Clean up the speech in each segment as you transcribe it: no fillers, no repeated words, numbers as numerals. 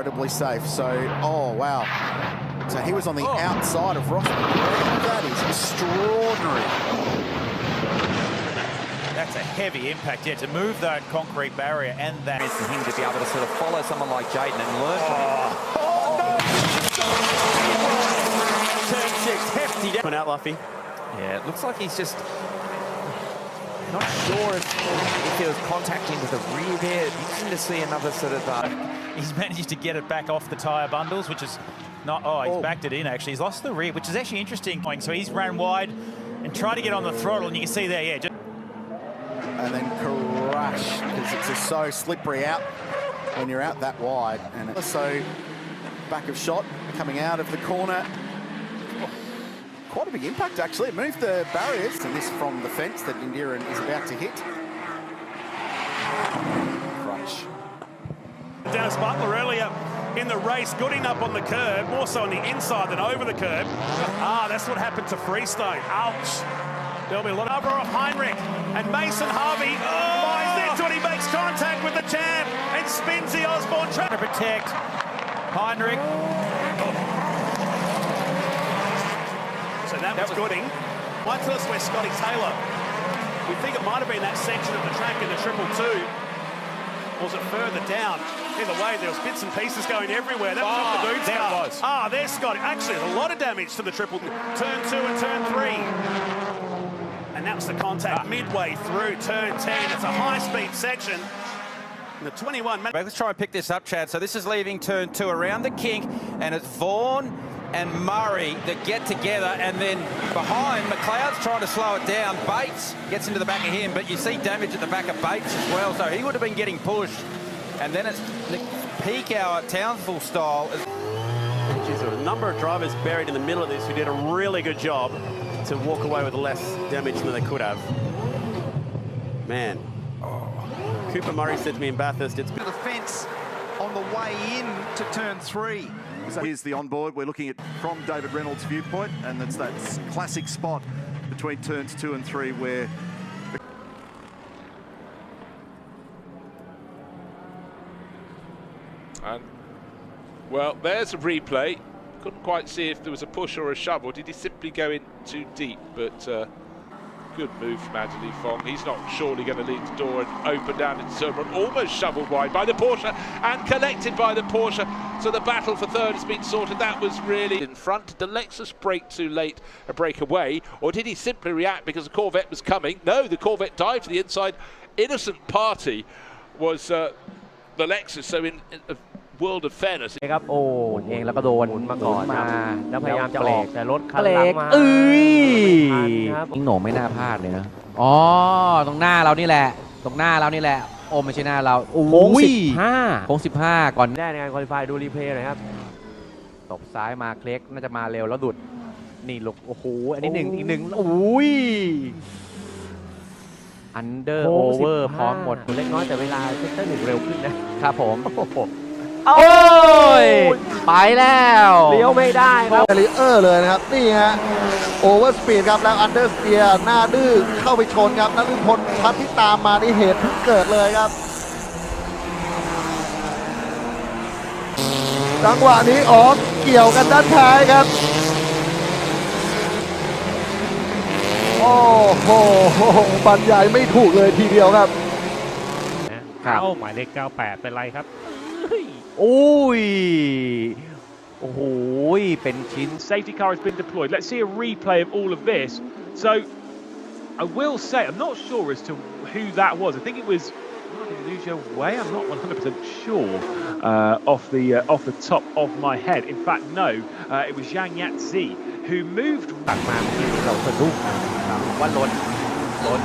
incredibly safe. So, oh wow. So he was on the outside of Ross. That is extraordinary. That's a heavy impact, yeah, to move that concrete barrier and that. It's for him to be able to sort of follow someone like Jaden and learn from him. Turn 6, hefty down. Went out, Luffy. Yeah, it looks like he's just not sure if there was contact into the rear there. Interesting to see another sort of... He's managed to get it back off the tyre bundles, which is not... he's backed it in, actually. He's lost the rear, which is actually interesting. So he's ran wide and tried to get on the throttle, and you can see there, yeah. And then crash, because it's just so slippery out when you're out that wide. And also back of shot coming out of the corner. Quite a big impact, actually. It moved the barriers, and this from the fence that Indira is about to hit. Crunch. Dennis Butler earlier in the race, good enough on the curb, more so on the inside than over the curb. That's what happened to Freestone. Ouch. There'll be a lot of off Heinrich and Mason Harvey. Buys into it, he makes contact with the champ and spins the Osborne track. To protect Heinrich. So that was Gooding. Might tell us where Scotty Taylor. We think it might have been that section of the track in the 222. Was it further down? Either way, there was bits and pieces going everywhere. That was off the dude's there car. it was. There's Scotty. Actually, there's a lot of damage to the turn 2 and turn 3. And that was the contact midway through turn 10. It's a high-speed section. The 21. Let's try and pick this up, Chad. So this is leaving turn 2 around the kink, and it's Vaughan and Murray that get together, and then behind, McLeod's trying to slow it down. Bates gets into the back of him, but you see damage at the back of Bates as well, so he would have been getting pushed. And then it's the peak hour Townsville style. There's a number of drivers buried in the middle of this who did a really good job to walk away with less damage than they could have. Man. Cooper Murray said to me in Bathurst, it's... To the fence on the way in to turn 3. So here's the onboard. We're looking at from David Reynolds' viewpoint, and it's that classic spot between turns 2 and 3 where... And, well, there's a replay. Couldn't quite see if there was a push or a shove, or did he simply go in too deep? But good move from Anthony Fong. He's not surely going to leave the door and open down into turn 1. Almost shoveled wide by the Porsche and collected by the Porsche. So the battle for third has been sorted. That was really in front. Did the Lexus brake too late, a break away, or did he simply react because the Corvette was coming? No, the Corvette dived to the inside. Innocent party was the Lexus. So in a world of fairness. ครับโอ้เองแล้วก็โดนมาก่อนมาแล้วพยายามจะออกแต่รถคัน เบร หลัง ก มา ครับยิงโหน่งไม่น่าพลาดเลยนะอ๋อตรงหน้าเรานี่แหละตรงหน้าเรานี่แหละโอ้ไม่ใช่หน้าเราโอ้ยโค้ง15ก่อน ได้ในการควอลิฟายดูรีเพลย์หน่อยครับตบซ้ายมาเคล็กน่าจะมาเร็วแล้วดุดนี่ลูกโอ้โหอันนี้อีกหนึ่งโอ้ยอันเดอร์โอเวอร์พร้อมหมดเล็กน้อยแต่เวลาเซกเตอร์ 1เร็วขึ้นนะครับผมโอ้ยไปแล้วเลี้ยวไม่ได้ครับ แบรีเออร์เลยนะครับนี่ฮะโอเวอร์สปีดครับแล้วอันเดอร์สเปียร์หน้าดื้อเข้าไปชนครับนักพลพัฒน์ที่ตามมานี่เหตุเพิ่งเกิดเลยครับจังหวะนี้ออกเกี่ยวกันด้านท้ายครับโอ้โหบรรยายไม่ถูกเลยทีเดียวครับหมายเลข98เป็นไรครับ โอ้ยโอ้โหเป็นชิ้น Safety car has been deployed. Let's see a replay of all of this. So I will say I'm not sure as to who that was. I think it was Lucio Way. I'm not 100% sure off the top of my head. In fact, no, it was Zhang Yatzi who moved. ตักมาเมื่อกี้เราสะดุ้งว่ารถด้ว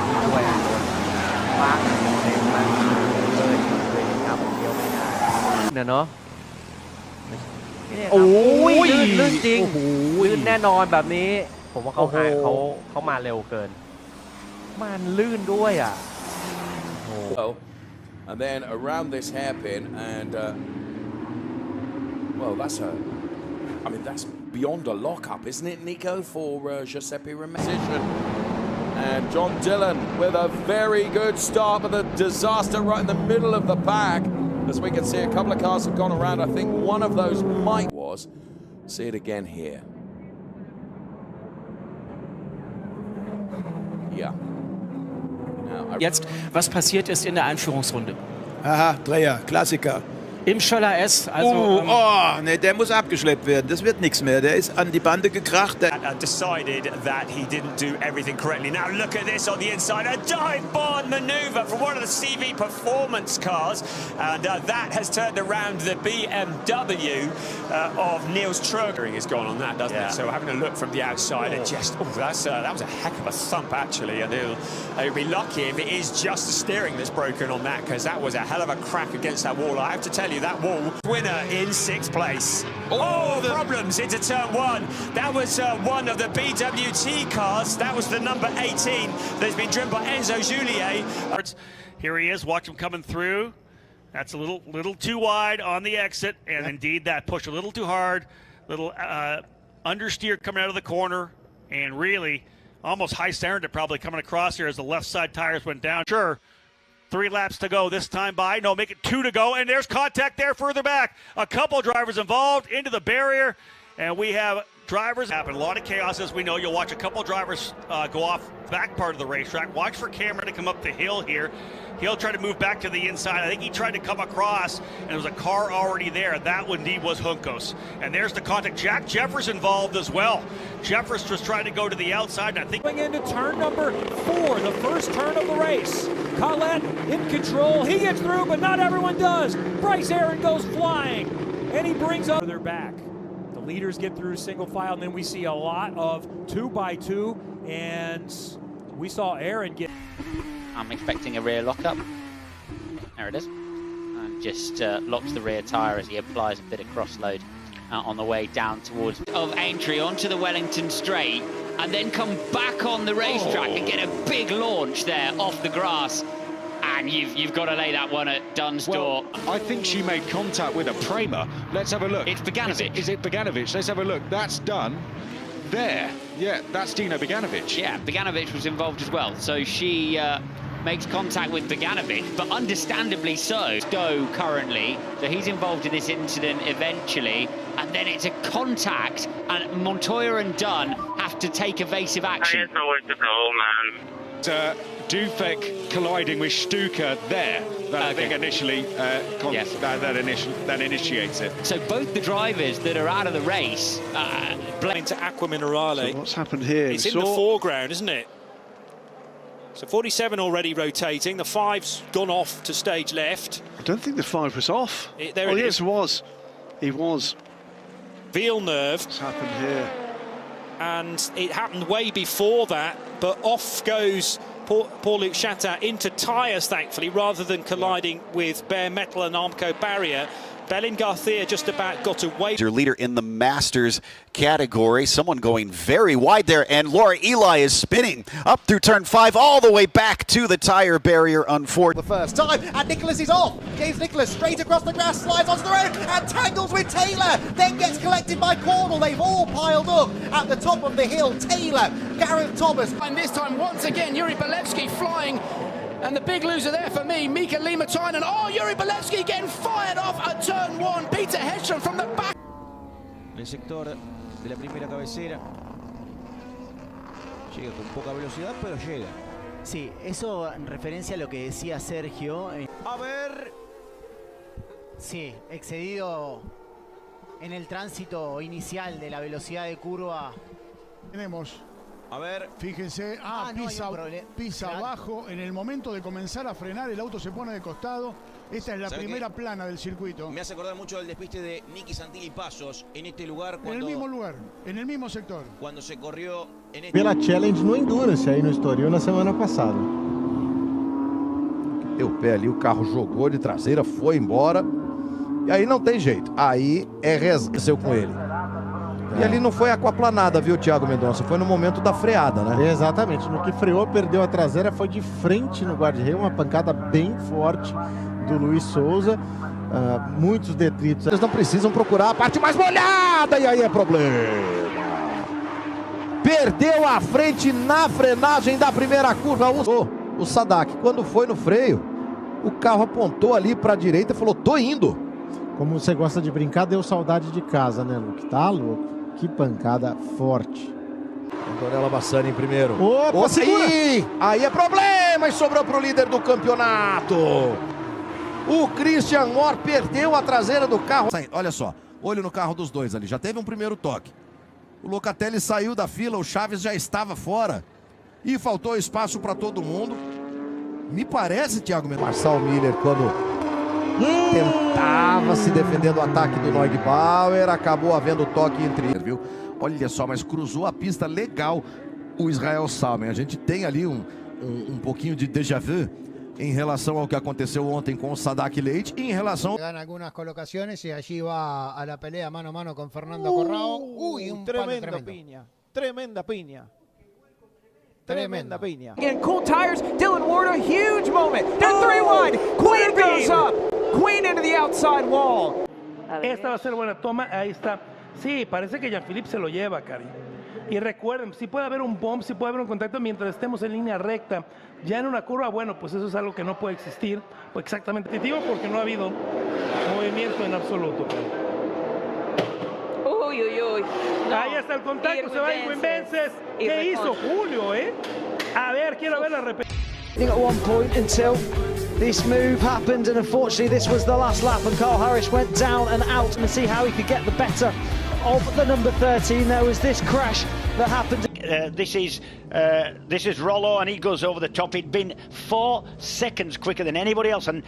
ยรถมากเต็มมากเลยครับเดียวไม่ได้เนาะโอ้ยลื่นจริงลื่นแน่นอนแบบนี้ผมว่าเขามาเร็วเกินมันลื่นด้วยอ่ะ And then around this hairpin, and well, that's beyond a lockup, isn't it, Nico, for Giuseppe Romano? And John Dillon with a very good start, but the disaster right in the middle of the pack. as we can see a couple of cars have gone around. I think one of those might was. See it again here. Ja. Jetzt, was passiert ist in der Einführungsrunde. Aha, Dreher, Klassiker. Im Schöller S, also... Ne, der muss abgeschleppt werden. Das wird nichts mehr. Der ist an die Bande gekracht. Decided that he didn't do everything correctly. Now look at this on the inside. A dive-bomb maneuver from one of the CV performance cars. And that has turned around the BMW of Niels Trögering has gone on that, doesn't it? So having a look from the outside and just... Oh, that was a heck of a thump, actually. And he'll be lucky if it is just the steering that's broken on that, because that was a hell of a crack against that wall. I have to tell you, that wall. Winner in 6th place. Problems into turn 1. That was one of the BWT cars. That was the number 18 that's been driven by Enzo Juliet. Here he is, watch him coming through. That's a little too wide on the exit, and indeed that push a little too hard. Little understeer coming out of the corner, and really almost high centered it probably coming across here as the left side tires went down. Sure. 3 laps to go this time by. No, make it 2 to go. And there's contact there further back. A couple drivers involved into the barrier. And we have drivers happen. A lot of chaos, as we know. You'll watch a couple drivers go off back part of the racetrack. Watch for Cameron to come up the hill here. He'll try to move back to the inside. I think he tried to come across, and there was a car already there. That one indeed was Juncos. And there's the contact. Jack Jeffers involved as well. Jeffers was trying to go to the outside, and I think... Going into turn number 4, the first turn of the race. Collette in control. He gets through, but not everyone does. Bryce Aaron goes flying, and he brings up their back. The leaders get through single file, and then we see a lot of 2x2, and we saw Aaron get... I'm expecting a rear lockup. There it is. And just locks the rear tyre as he applies a bit of cross-load on the way down towards of Aintree onto the Wellington straight, and then come back on the racetrack and get a big launch there off the grass. And you've got to lay that one at Dunn's door. I think she made contact with a Prema. Let's have a look. It's Beganovic. Is it Beganovic? Let's have a look. That's done. There. Yeah, that's Dino Beganovic. Yeah, Beganovic was involved as well. So she makes contact with Beganovic, but understandably so. Go currently, so he's involved in this incident eventually, and then it's a contact, and Montoya and Dunn have to take evasive action. Dufek colliding with Stuka there. That I think initially that initiates it. So both the drivers that are out of the race into Aqua Minerale. So what's happened here? It's in the foreground, isn't it? So 47 already rotating. The 5's gone off to stage left. I don't think the 5 was off. Yes, it was. He was. Villeneuve. What's happened here? And it happened way before that, but off goes Paul-Luc Chatin into tyres, thankfully, rather than colliding with bare metal and Armco barrier. Belin Garcia just about got away. Your leader in the Masters category, someone going very wide there, and Laura Eli is spinning up through turn 5 all the way back to the tire barrier, unfortunately. The first time, and Nicholas is off. James Nicholas straight across the grass, slides onto the road, and tangles with Taylor, then gets collected by Cornell. They've all piled up at the top of the hill. Taylor, Gareth Thomas. And this time, once again, Yuri Belevsky flying. And the big loser there for me, Mika Limatynen. Oh, Yuri Belevsky getting fired off at turn 1. Peter Hedstrom from the back. El sector de la primera cabecera. Llega con poca velocidad, pero llega. Sí, eso en referencia a lo que decía Sergio. A ver. Sí, excedido en el tránsito inicial de la velocidad de curva. Tenemos. A ver, fíjense, pisa abajo, en el momento de comenzar a frenar el auto se pone de costado. Esta es la primera plana del circuito. Me hace acordar mucho del despiste de Nicky Santilli Pasos en este lugar. En el mismo lugar, en el mismo sector. Cuando se corrió en este... Pela challenge no Endurance aí no Estoril na semana passada. Deu pé ali, o carro jogou de traseira, foi embora. E aí não tem jeito, aí é resgate com ele. E ali não foi aquaplanada, viu, Thiago Mendonça? Foi no momento da freada, né? Exatamente. No que freou, perdeu a traseira, foi de frente no guarda-reio. Uma pancada bem forte do Luiz Souza. Muitos detritos. Eles não precisam procurar a parte mais molhada, e aí é problema. Perdeu a frente na frenagem da primeira curva. O Sadak, quando foi no freio, O carro apontou ali para a direita e falou, tô indo. Como você gosta de brincar, deu saudade de casa, né, Luke? Tá louco. Que pancada forte. Antonella Bassani em primeiro. Opa, segura! Aí é problema e sobrou para o líder do campeonato. O Christian Moore perdeu a traseira do carro. Olha só, olho no carro dos dois ali, já teve um primeiro toque. O Locatelli saiu da fila, o Chaves já estava fora. E faltou espaço para todo mundo. Me parece, Thiago Marcel Miller, quando tentava se defender do ataque do Neugbauer, acabou havendo toque entre eles, viu? Olha só, mas cruzou a pista legal o Israel Salmen. A gente tem ali um pouquinho de déjà vu em relação ao que aconteceu ontem com o Sadak Leite e em relação... Gana algunas colocaciones y allí va a la pelea mano a mano con Fernando Corrao. Uy, un tremenda palo tremendo. piña, tremenda piña. Tremenda piña. Again, cool tires. Dylan Ward, a huge moment. They're 3 wide. Queen goes up. Queen into the outside wall. Esta va a ser buena toma. Ahí está. Sí, parece que Jean-Philippe se lo lleva, Cari. Y recuerden, si puede haber un bump, si puede haber un contacto mientras estemos en línea recta. Ya en una curva, bueno, pues eso es algo que no puede existir. Pues exactamente porque no ha habido movimiento en absoluto, Cari. Uy, uy, uy. No. Ahí está el contacto, se va Irwin Vences. ¿Qué hizo Julio, A ver, quiero ver la repetición. At one point until this move happened, and unfortunately this was the last lap, and Carl Harris went down and out and see how he could get the better of the number 13. There was this crash that happened. This is Rollo, and he goes over the top. He'd been 4 seconds quicker than anybody else, and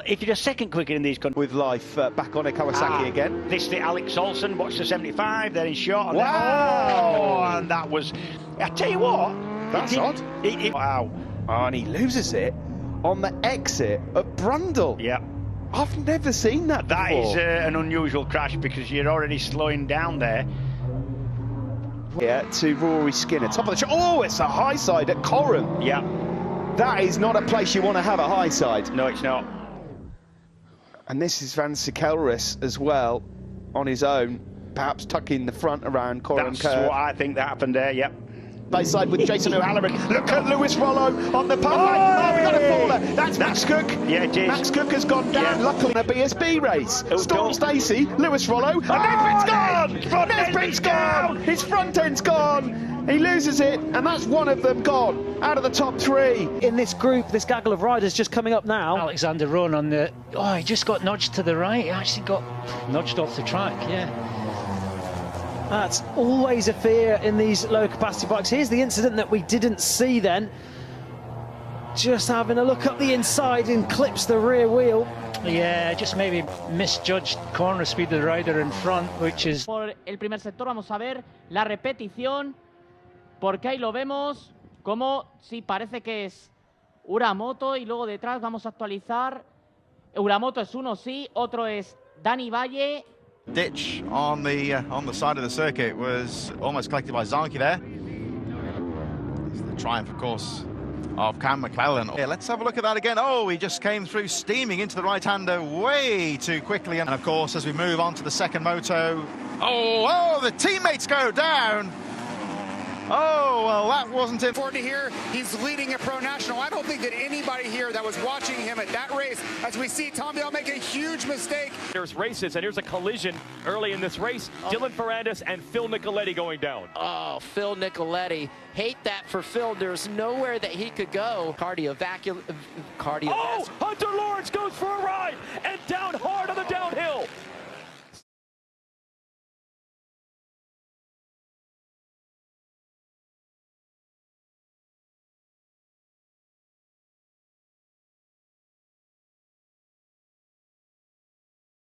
if you're a second quicker in these countries... With life back on a Kawasaki again. This the Alex Olsen, watch the 75, they're in short. Wow! And that was... I tell you what... That's odd. Wow. Oh, and he loses it on the exit of Brundle. Yeah. I've never seen that before. That is an unusual crash because you're already slowing down there. Yeah, to Rory Skinner. Top of the oh, it's a high side at Coram. Yeah. That is not a place you want to have a high side. No, it's not. And this is Van Sikelris as well, on his own, perhaps tucking the front around Coram That's curve. what I think that happened there, yep. Bayside with Jason O'Halloran. Look at Lewis Rollo on the pathway. Oh, we got a faller. That's Max Cook. Yeah, it is. Max Cook has gone down. Yeah. Luckily, in a BSB race. Storm Stacey, Lewis Rollo, and Nesbitt's gone. Nesbitt's gone. His front end's gone. He loses it, and that's one of them gone out of the top 3. In this group, this gaggle of riders just coming up now. Alexander Rohn on the... Oh, he just got nudged to the right. He actually got nudged off the track, yeah. That's always a fear in these low capacity bikes. Here's the incident that we didn't see then. Just having a look up the inside and clips the rear wheel. Yeah, just maybe misjudged corner speed of the rider in front, which is... Por el primer sector vamos a ver la repetición, porque ahí lo vemos como sí parece que es Uramoto y luego detrás vamos a actualizar. Uramoto es uno, sí, otro es Dani Valle. Ditch on the side of the circuit was almost collected by Zarki there. It's the triumph, of course, of Cam McClellan. Yeah, let's have a look at that again. Oh, he just came through steaming into the right-hander way too quickly. And of course, as we move on to the second moto, oh, the teammates go down. Oh, well, that wasn't it. Forward to here, he's leading a Pro National. I don't think that anybody here that was watching him at that race, as we see Tom Dale make a huge mistake. There's races, and here's a collision early in this race. Dylan Ferrandis and Phil Nicoletti going down. Oh, Phil Nicoletti. Hate that for Phil. There's nowhere that he could go. Oh, Hunter Lawrence goes for a ride, and down hard on the downhill.